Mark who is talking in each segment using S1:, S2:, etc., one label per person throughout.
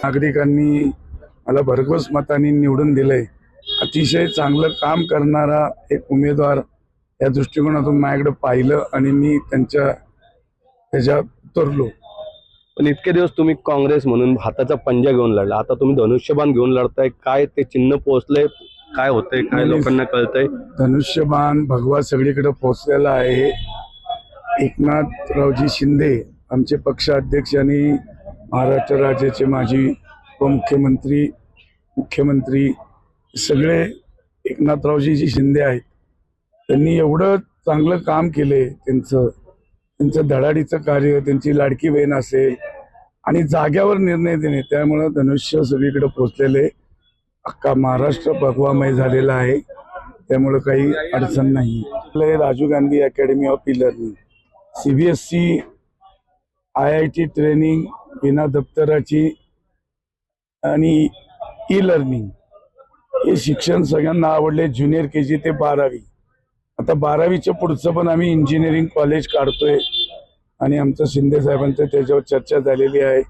S1: नागरिकांनी मला भरघोस मतांनी निवडून दिलंय। अतिशय चांगलं काम करणारा एक उमेदवार या दृष्टिकोनातून माझ्याकडे पाहिलं आणि मी त्याच्यात उतरलो।
S2: पण इतके दिवस तुम्ही काँग्रेस म्हणून हाताचा पंजा घेऊन लढला, आता तुम्ही धनुष्यबाण घेऊन लढताय, काय ते चिन्ह पोहोचलंय, काय होतंय, काय लोकांना कळतंय?
S1: धनुष्यबाण भगवा सगळीकडे पोहोचलेला आहे। एकनाथरावजी शिंदे आमचे पक्षाध्यक्ष आणि महाराष्ट्र राज्याचे माजी उपमुख्यमंत्री, मुख्यमंत्री सगळे एकनाथरावजी शिंदे आहेत। त्यांनी एवढं चांगलं काम केले, त्यांचं धडाडीचं कार्य, त्यांची लाडकी बहीण असेल आणि जाग्यावर निर्णय देणे, त्यामुळे धनुष्य सगळीकडे पोहोचलेले, अख्खा महाराष्ट्र भगवामय झालेला आहे। त्यामुळे काही अडचण नाही। Rajiv Gandhi academy of e learning, CBSE IIT training बिना दप्तराची आणि ई लर्निंग हे शिक्षण सगळ्यांना आवडले। ज्युनियर KG ते 12वी, आता 12वीच्या पुढचं पण आम्ही इंजिनिअरिंग कॉलेज काढतोय आणि आमचं शिंदे साहेबांचं त्याच्यावर चर्चा झालेली आहे।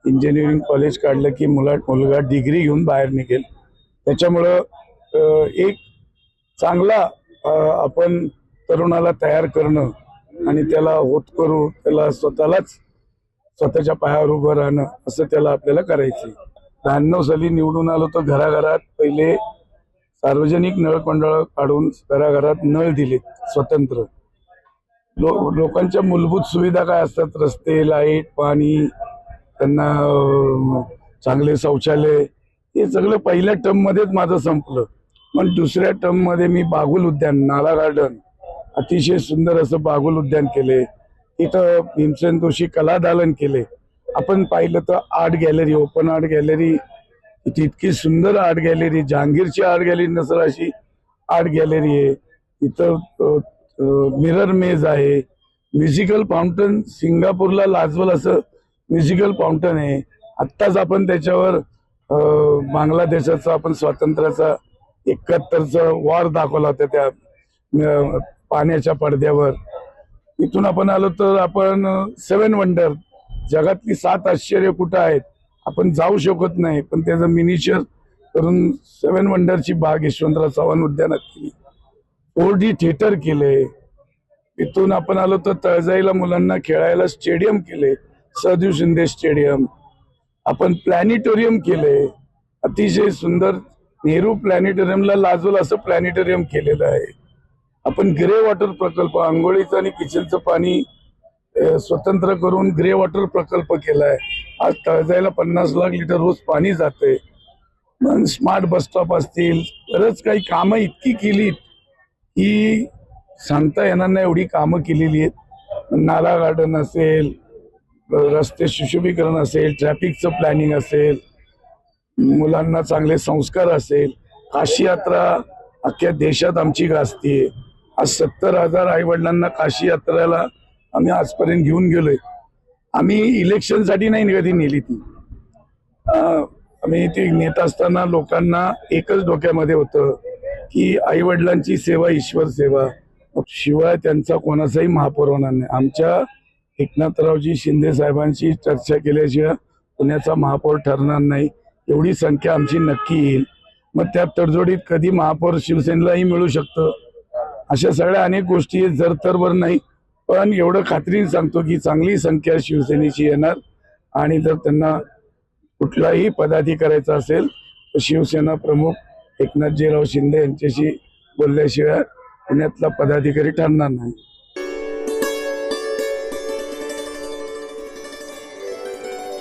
S1: इंजिनिअरिंग कॉलेज काढलं की मुलगा डिग्री घेऊन बाहेर निघेल। त्याच्यामुळं एक चांगला आपण तरुणाला तयार करणं आणि त्याला होतकरू, त्याला स्वतःच्या पायावर उभं राहणं, असं त्याला आपल्याला करायचं। 92 साली निवडून आलो तर घराघरात पहिले सार्वजनिक नळमंडळ काढून घराघरात नळ दिलेत स्वतंत्र। लोकांच्या मूलभूत सुविधा काय असतात, रस्ते, लाईट, पाणी, त्यांना चांगले शौचालय, हे सगळं पहिल्या टर्म मध्येच माझं संपलं। पण दुसऱ्या टर्म मध्ये मी बागुल उद्यान, नाला गार्डन, अतिशय सुंदर असं बागुल उद्यान केले। तिथं भीमसेन जोशी कला दालन केले। आपण पाहिलं तर art gallery, open art gallery, इतकी सुंदर आर्ट गॅलरी, जहांगीरची आर्ट गॅलरी नसेल अशी आर्ट गॅलरी आहे। इथं मिरर मेज आहे, म्युझिकल फाउंटन, सिंगापूरला लाजवल असं म्युझिकल फाउंटन आहे। आत्ताच आपण त्याच्यावर बांगलादेशाचा आपण स्वातंत्र्याचा 71चा वॉर दाखवला होता त्या पाण्याच्या पडद्यावर। इथून आपण आलो तर आपण 7 वंडर, जगातली 7 आश्चर्य कुठं आहेत, आपण जाऊ शकत नाही, पण त्याचं मिनिचर करून 7 वंडरची बाग यशवंतराव चव्हाण उद्यानात केली। 4D थिएटर केले। इथून आपण आलो तर तळजाईला मुलांना खेळायला स्टेडियम केले, सदू शिंदे स्टेडियम। आपण प्लॅनेटोरियम केले, अतिशय सुंदर, नेहरू प्लॅनेटोरियमला लाजवल असं प्लॅनेटोरियम केलेलं आहे। आपण ग्रे वॉटर प्रकल्प, आंघोळीचं आणि किचनचं पाणी स्वतंत्र करून ग्रे वॉटर प्रकल्प केलाय। आज तळजाईला 50 लाख लिटर रोज पाणी जाते। मग स्मार्ट बस स्टॉप असतील, बरंच काही कामं इतकी केलीत की सांगता येणार नाही, एवढी कामं केलेली आहेत। नाला गार्डन असेल, रस्ते सुशोभीकरण असेल, ट्रॅफिकचं प्लॅनिंग असेल, मुलांना चांगले संस्कार असेल, काशी यात्रा अख्ख्या देशात आमची गाजतीये। आज 70,000 आई वडिलांना काशी यात्रेला आम्ही आजपर्यंत घेऊन गेलोय। आम्ही इलेक्शनसाठी नाही कधी नेली ती, आम्ही ती नेत असताना लोकांना एकच डोक्यामध्ये होतं की आई वडिलांची सेवा ईश्वर सेवा, शिवाय त्यांचा कोणाचाही महापौर होणार नाही। आमच्या एकनाथरावजी शिंदे साहेबांशी चर्चा केल्याशिवाय पुण्याचा महापौर ठरणार नाही, एवढी संख्या आमची नक्की येईल। मग त्या तडजोडीत कधी महापौर शिवसेनेलाही मिळू शकतं, अशा सगळ्या अनेक गोष्टी जर तरवर नाही, पण एवढं खात्रीने सांगतो की चांगली संख्या शिवसेनेची येणार। आणि जर त्यांना कुठलाही पदाधिकाऱ्याचा असेल तर शिवसेना प्रमुख एकनाथजीराव शिंदे यांच्याशी बोलल्याशिवाय पुण्यातला पदाधिकारी ठरणार नाही।